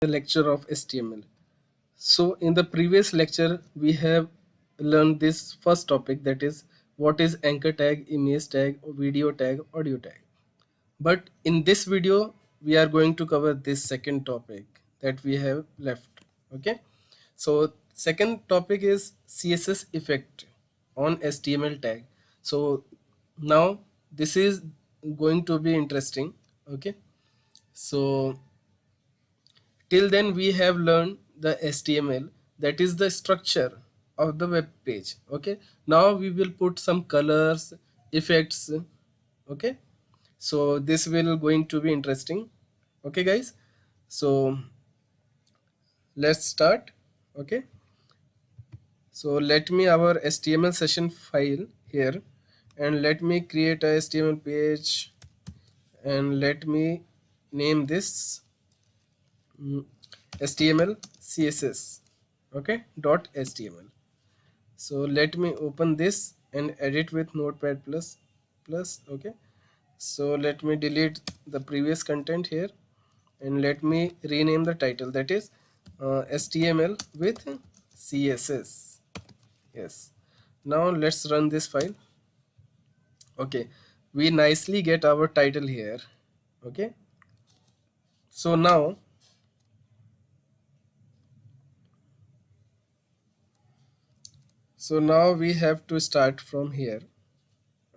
the lecture of HTML. So in the previous lecture we have learned this first topic, that is what is anchor tag, image tag, video tag, audio tag. But in this video we are going to cover this second topic that we have left. Okay, so second topic is CSS effect on HTML tag. So now this is going to be interesting. Okay, so till then we have learned the HTML, that is the structure of the web page. Okay, now we will put some colors, effects. Okay, so this will going to be interesting. Okay guys, so let's start. Okay, so let me our HTML session file here, and let me create a HTML page, and let me name this HTML CSS. Okay, dot HTML. So let me open this and edit with notepad plus. Okay, so let me delete the previous content here, and let me rename the title, that is HTML with CSS. Yes, now let's run this file. Okay, we nicely get our title here. Okay, so now we have to start from here.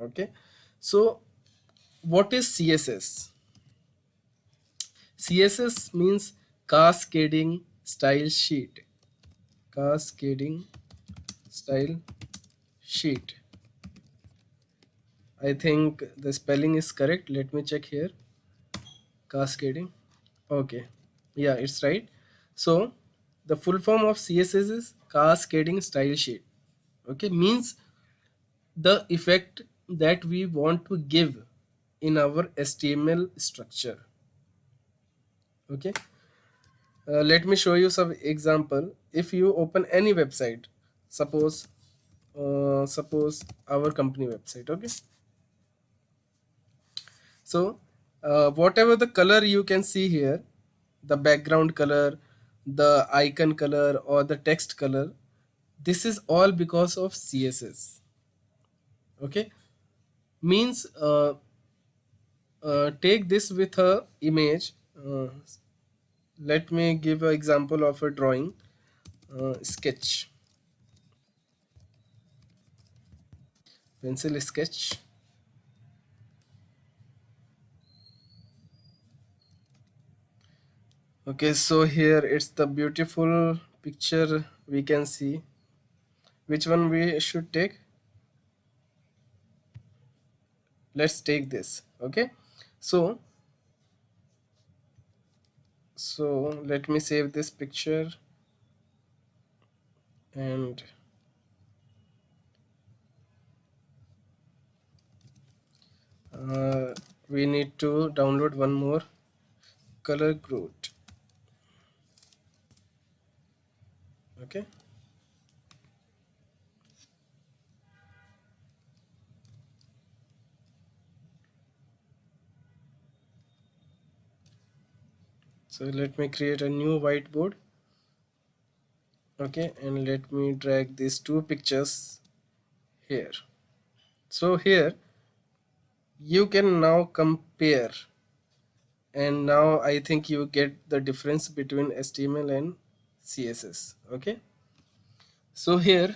Okay, so what is CSS? CSS means cascading style sheet. Cascading style sheet. I think the spelling is correct. Let me check here. Cascading. Okay. Yeah, it's right. So the full form of CSS is cascading style sheet. Okay, means the effect that we want to give in our HTML structure. Okay, let me show you some example. If you open any website, suppose our company website. Okay, so whatever the color you can see here, the background color, the icon color, or the text color, this is all because of CSS. Okay, means take this with a image. Let me give an example of a drawing. Sketch, pencil sketch. Okay, so here it's the beautiful picture we can see. Which one we should take? Let's take this. Okay, so let me save this picture, and we need to download one more, color Groot. Okay, so let me create a new whiteboard. Okay, and let me drag these two pictures here. So here you can now compare, and now I think you get the difference between HTML and CSS. Okay, so here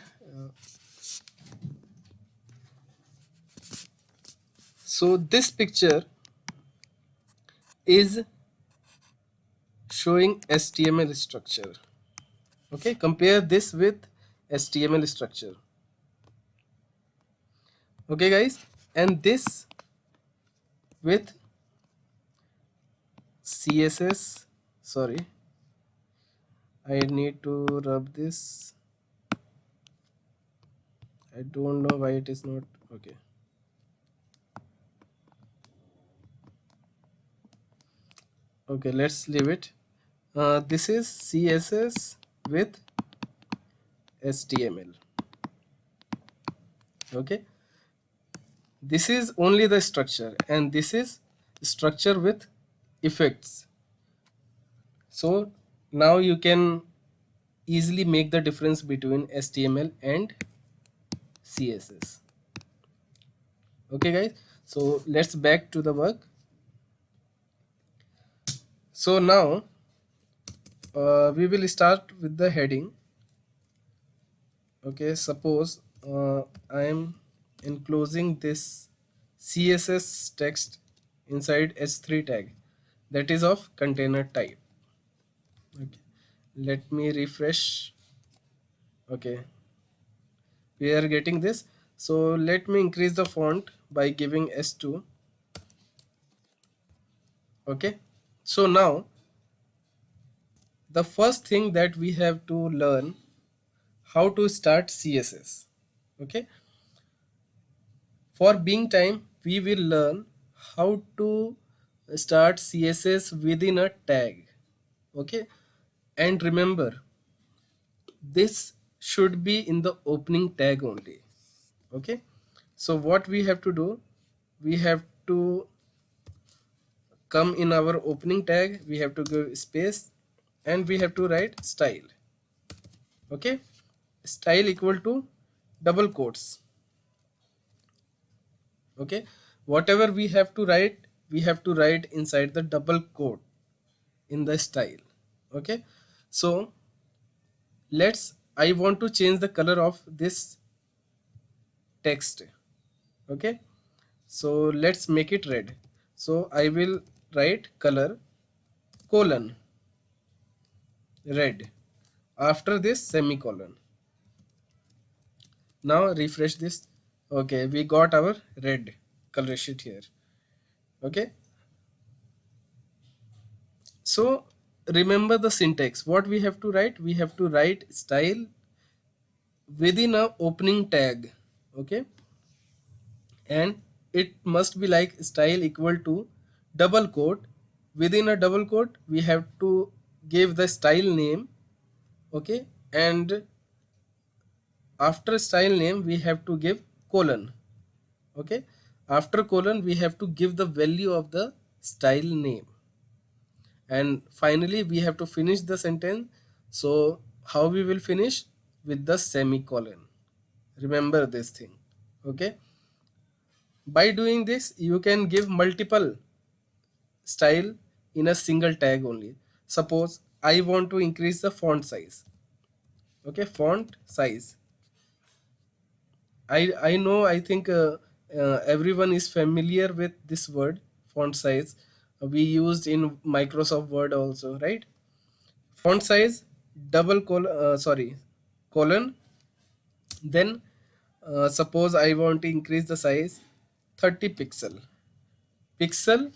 so this picture is showing HTML structure. Okay, compare this with HTML structure. Okay guys, and this with CSS. Sorry, I need to rub this. I don't know why it is not okay. Okay, let's leave it. This is CSS with HTML. Okay, this is only the structure, and this is structure with effects. So Now you can easily make the difference between HTML and CSS. Okay guys, so let's back to the work. So now we will start with the heading. Okay, suppose I am enclosing this CSS text inside h3 tag that is of container type. Okay, let me refresh. Okay, we are getting this. So let me increase the font by giving s2. Okay, so now the first thing that we have to learn how to start CSS. Okay, for being time we will learn how to start CSS within a tag. Okay, and remember this should be in the opening tag only. Okay, so what we have to do, we have to come in our opening tag, we have to give space and we have to write style. Okay, style equal to double quotes. Okay, whatever we have to write, we have to write inside the double quote in the style. Okay, so let's, I want to change the color of this text. Okay, so let's make it red. So I will write color colon red, after this semicolon. Now refresh this. Okay, we got our red color sheet here. Okay, so remember the syntax. What we have to write, we have to write style within a opening tag. Okay, and it must be like style equal to double quote. Within a double quote we have to give the style name. Okay, and after style name we have to give colon. Okay, after colon we have to give the value of the style name, and finally we have to finish the sentence. So how we will finish? With the semicolon. Remember this thing. Okay, by doing this you can give multiple style in a single tag only. Suppose I want to increase the font size. Okay, font size. I know, I think everyone is familiar with this word font size. We used in Microsoft Word also, right? Font size double colon. Then suppose I want to increase the size 30 pixel. Pixel,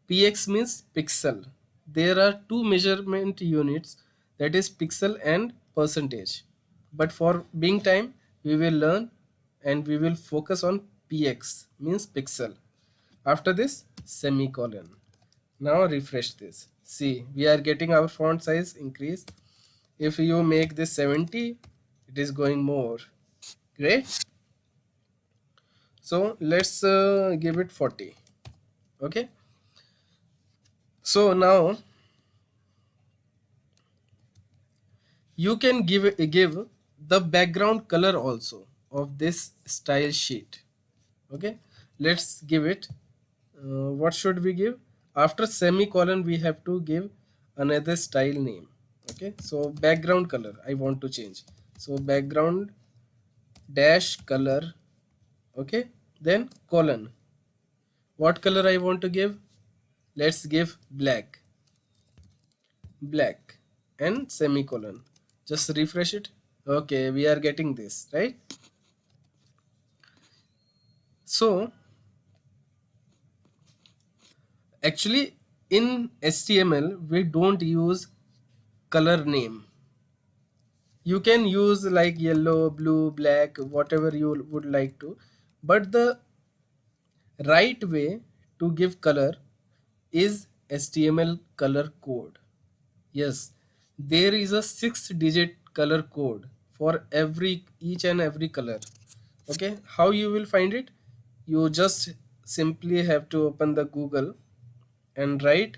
px means pixel. There are two measurement units, that is pixel and percentage. But for being time, we will learn and we will focus on px means pixel. After this, semicolon. Now refresh this. See, we are getting our font size increase. If you make this 70, it is going more. Great. So let's give it 40. Okay. So now you can give the background color also of this style sheet. Okay, let's give it. What should we give? After semicolon we have to give another style name. Okay, so background color I want to change, so background dash color. Okay, then colon, what color I want to give? Let's give black. Black and semicolon. Just refresh it. Okay, we are getting this, right? So actually in HTML we don't use color name. You can use like yellow, blue, black, whatever you would like to, but the right way to give color is HTML color code. Yes, there is a 6-digit color code for every each and every color. Okay, how you will find it? You just simply have to open the Google and write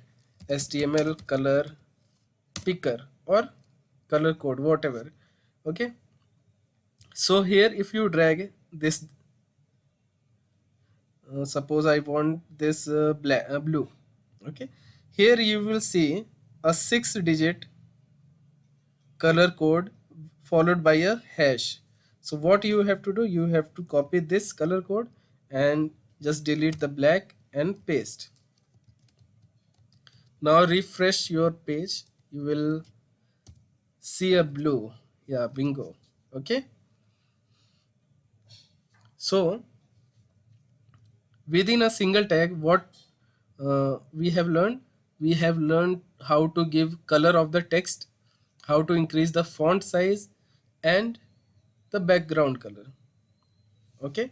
HTML color picker. or color code, whatever. Okay, so here if you drag this, suppose I want this blue. Okay, here you will see a 6 digit color code followed by a hash. So what you have to do, you have to copy this color code and just delete the black and paste. Now refresh your page, you will see a blue. Yeah, bingo. Okay, so within a single tag, what we have learned how to give color of the text, how to increase the font size, and the background color. Okay,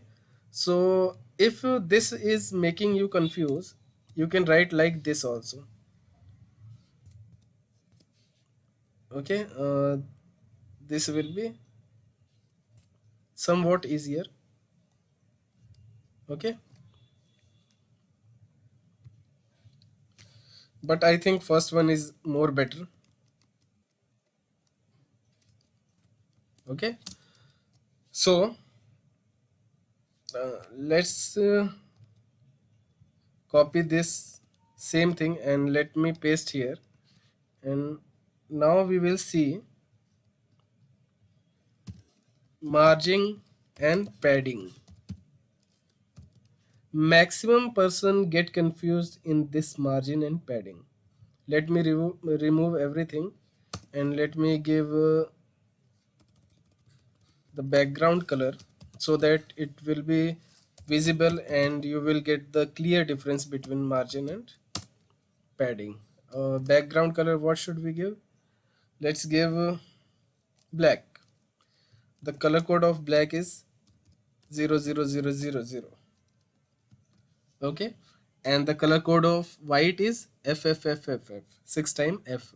so if this is making you confused, you can write like this also. Okay, this will be somewhat easier. Okay, but I think first one is more better. Okay, so let's copy this same thing and let me paste here. And now we will see margin and padding. Maximum person get confused in this margin and padding. Let me remove everything and let me give the background color so that it will be visible and you will get the clear difference between margin and padding. Background color, what should we give? Let's give black. The color code of black is 00000. Okay, and the color code of white is FFFFF, 6 time F.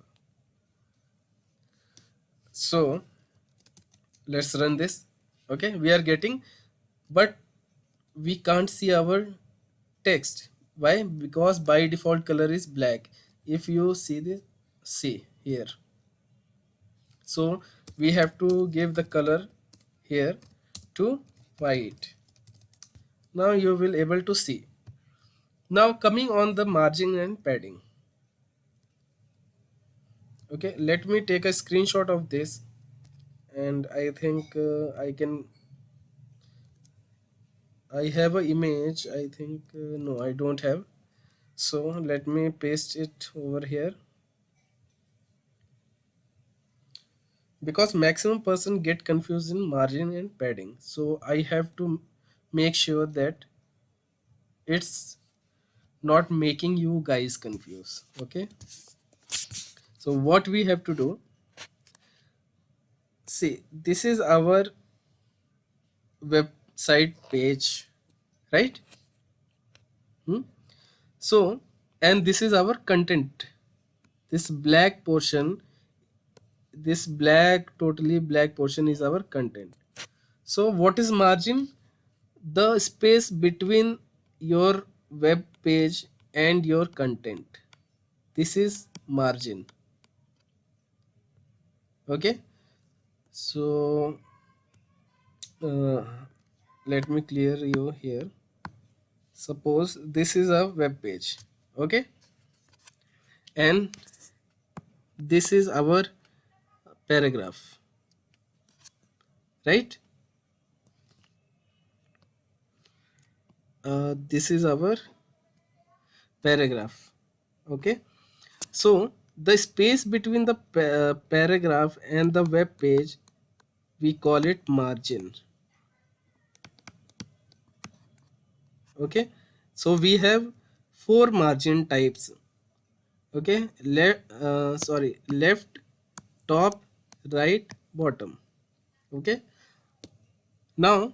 So let's run this. Okay, we are getting, but we can't see our text. Why? Because by default color is black. If you see this, see here, so we have to give the color here to white. Now you will able to see. Now coming on the margin and padding. Okay, let me take a screenshot of this, and I think I have a image. I think no, I don't have. So let me paste it over here, because maximum person get confused in margin and padding, so I have to make sure that it's not making you guys confused. Okay, so what we have to do, see, this is our website page, right? Hmm? So, and this is our content. This black portion, this black, totally black portion is our content. So what is margin? The space between your web page and your content. This is margin. Okay, so uh, let me clear you here. Suppose this is a web page. Okay, and this is our paragraph, right? This is our paragraph. Okay, so the space between the paragraph and the web page, we call it margin. Okay, so we have four margin types. Okay, left, top, right, bottom. Okay, now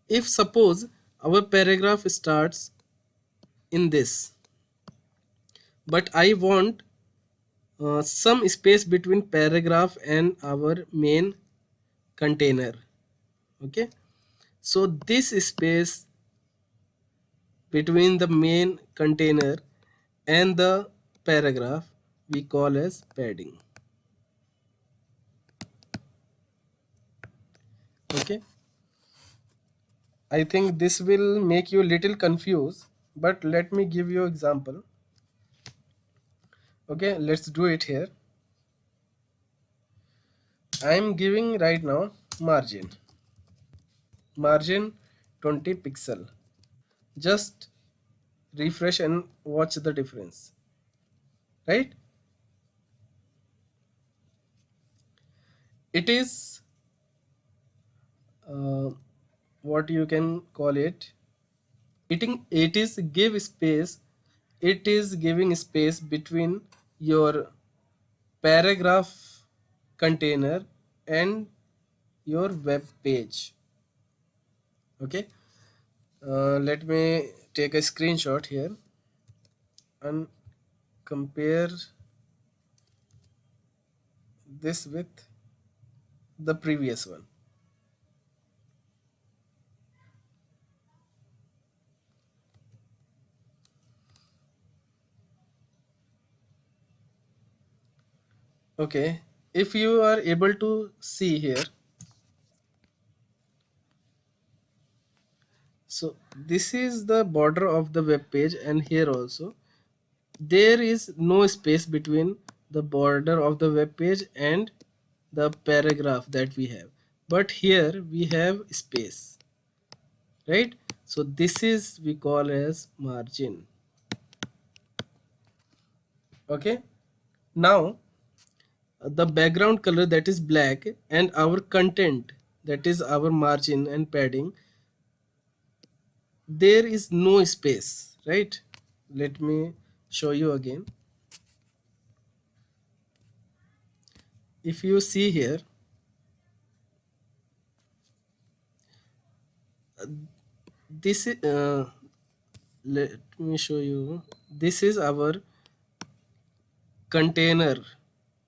if suppose our paragraph starts in this, but I want some space between paragraph and our main container. Okay, so this space between the main container and the paragraph we call as padding. Okay, I think this will make you little confused, but let me give you example. Okay, let's do it here. I'm giving right now margin 20 pixel. Just refresh and watch the difference, right? It is uh, what you can call it. It is give space. It is giving space between your paragraph container and your web page. Okay, let me take a screenshot here and compare this with the previous one. Okay, if you are able to see here, so this is the border of the web page, and here also there is no space between the border of the web page and the paragraph that we have, but here we have space, right? So this is we call as margin. Okay, now the background color that is black and our content that is our margin and padding, there is no space, right? Let me show you again. If you see here, this is let me show you, this is our container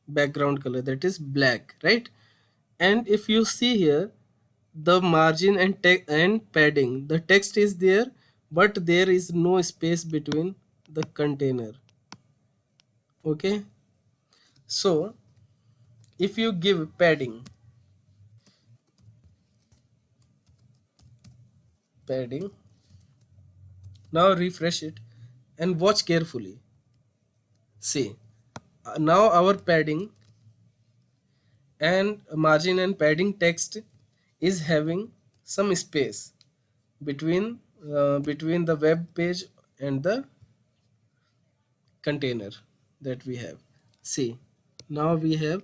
background color that is black, right? And if you see here, the margin and and padding, the text is there, but there is no space between the container. Okay, so if you give padding, now refresh it and watch carefully. See, now our padding and margin and padding text is having some space between between the web page and the container that we have. See, now we have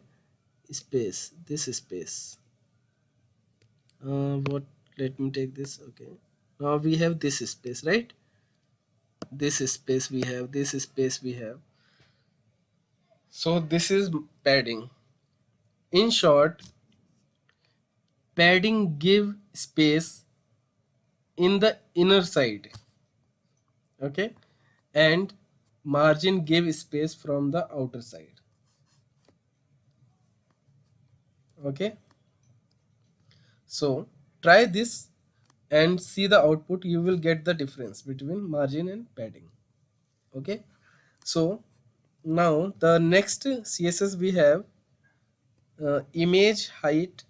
space, this space. What, let me take this. Okay, now we have this space, right? This space we have, this space we have. So this is padding. In short, padding give space in the inner side, okay, and margin give space from the outer side. Okay, so try this and see the output. You will get the difference between margin and padding. Okay, so now the next CSS we have image height,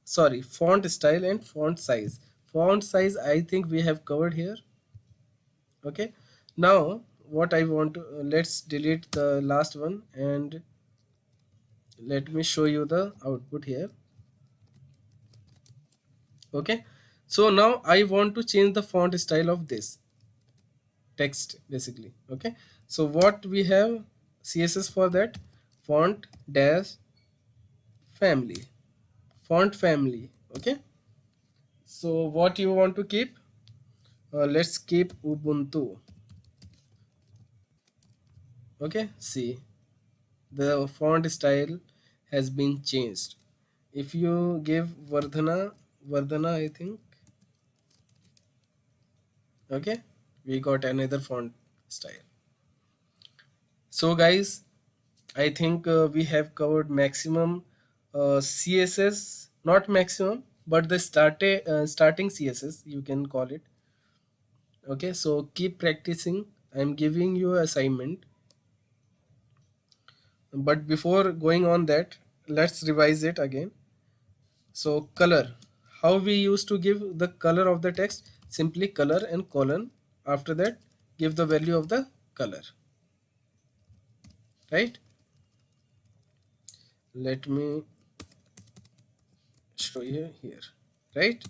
sorry, font style and font size. Font size I think we have covered here. Okay, now what I want to let's delete the last one and let me show you the output here. Okay, so now I want to change the font style of this text basically. Okay, so what we have CSS for that, font dash family, font family. Okay, so what you want to keep, let's keep Ubuntu. Okay, see, the font style has been changed. If you give Vardhana I think, okay, we got another font style. So guys, I think we have covered maximum CSS, not maximum, but the starting CSS you can call it. Okay, so keep practicing. I'm giving you assignment, but before going on that, let's revise it again. So color, how we used to give the color of the text? Simply color and colon. After that, give the value of the color, right? Let me show you here, right?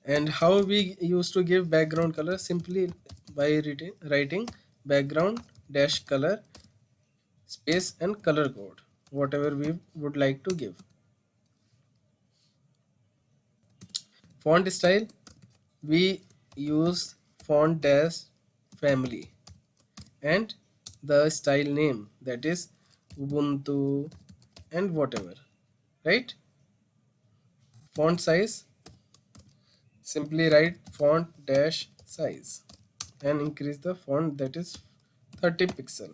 And how we used to give background color? Simply by writing background dash color space and color code, whatever we would like to give. Font style, we use font dash family and the style name, that is Ubuntu and whatever, right? Font size, simply write font dash size and increase the font, that is 30 pixel.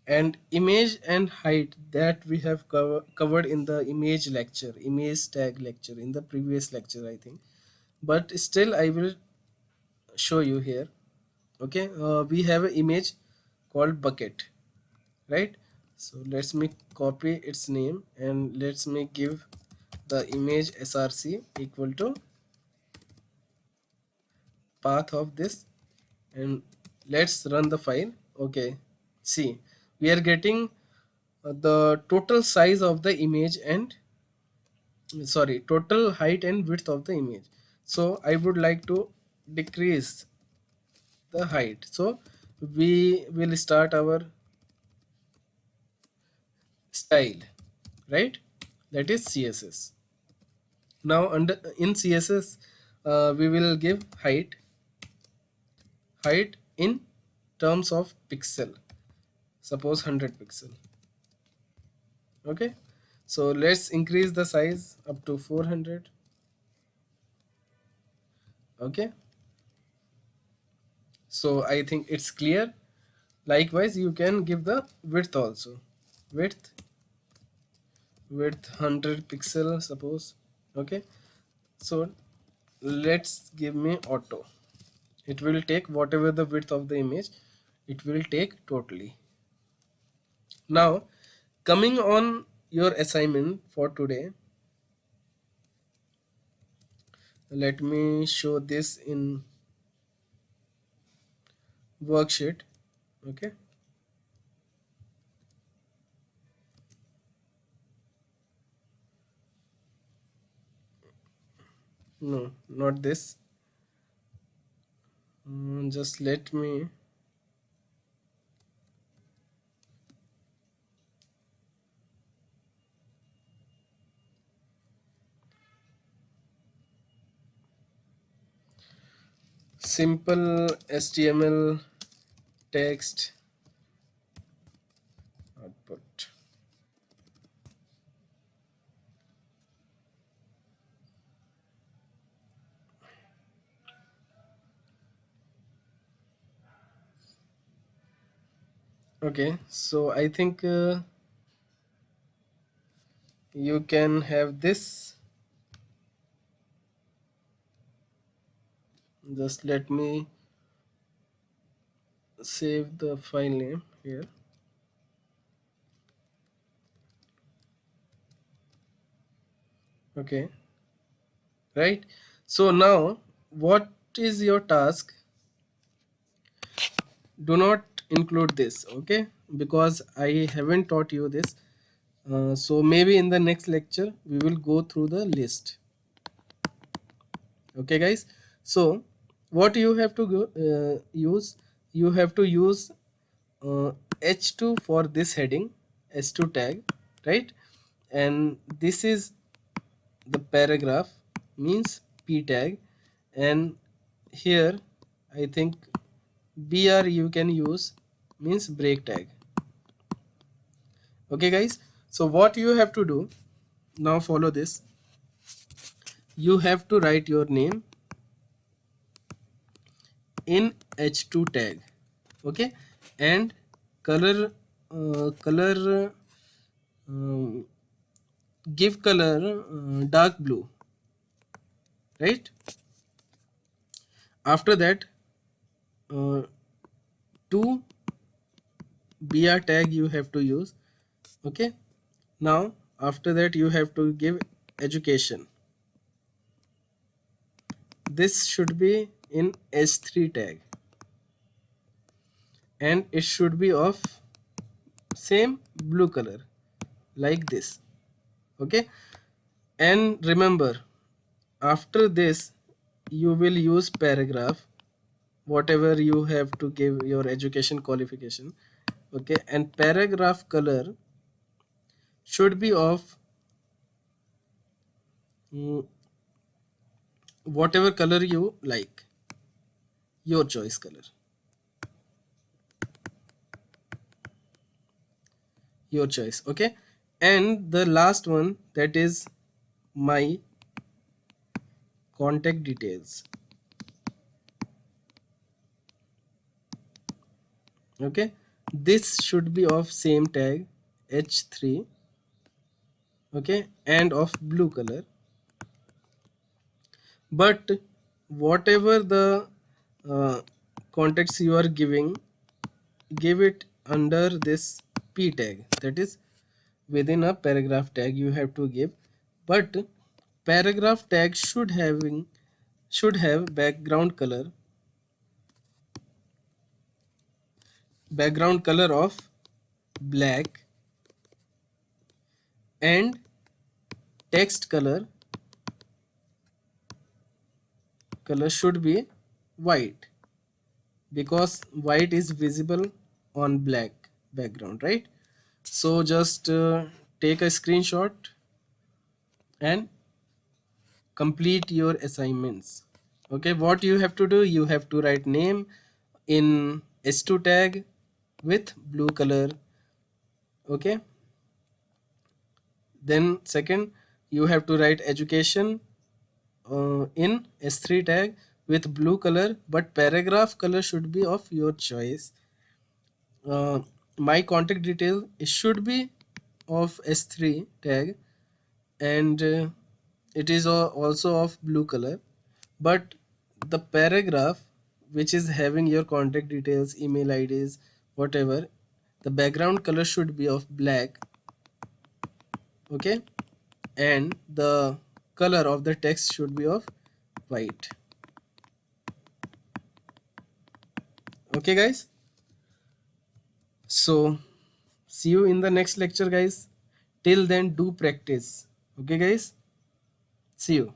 And image and height, that we have covered in the image tag lecture, in the previous lecture I think, but still I will show you here. Okay, we have an image called bucket, right? So let's me copy its name and let's me give the image src equal to path of this, and let's run the file. Okay, see, we are getting the total size of the image and, sorry, total height and width of the image. So I would like to decrease the height, so we will start our style, right? That is css. Now under in css, we will give height in terms of pixel, suppose 100 pixel. Okay, so let's increase the size up to 400. Okay, so I think it's clear. Likewise, you can give the width also. Width width 100 pixel, suppose. Okay, so let's give me auto. It will take whatever the width of the image, it will take totally. Now, coming on your assignment for today, let me show this in worksheet. Okay, no, not this. Just let me, simple HTML text output. Okay, so I think you can have this. Just let me save the file name here. Okay, right? So now, what is your task? Do not include this, okay? Because I haven't taught you this. So maybe in the next lecture we will go through the list. Okay, guys. So what you have to use? You have to use uh, h2 for this heading, h2 tag, right? And this is the paragraph, means p tag, and here I think br you can use, means break tag. Okay, guys. So what you have to do now, follow this. You have to write your name in h2 tag. Okay, and color, um, give color dark blue, right? After that, uh, two br tag you have to use. Okay, now after that you have to give education, this should be in h3 tag, and it should be of same blue color like this. Okay, and remember, after this you will use paragraph, whatever you have to give your education qualification. Okay, and paragraph color should be of mm, whatever color you like, your choice color, your choice. Okay, and the last one, that is my contact details. Okay, this should be of same tag h3. Okay, and of blue color, but whatever the uh, context you are giving, give it under this p tag, that is within a paragraph tag you have to give. But paragraph tag should have background color of black, and text color should be white, because white is visible on black background, right? So just take a screenshot and complete your assignments. Okay, what you have to do, you have to write name in h2 tag with blue color. Okay, then second, you have to write education in s3 tag with blue color, but paragraph color should be of your choice. My contact detail, it should be of s3 tag, and it is also of blue color, but the paragraph which is having your contact details, email IDs, whatever, the background color should be of black. Okay, and the color of the text should be of white. Okay guys, so see you in the next lecture guys. Till then, do practice. Okay guys, see you.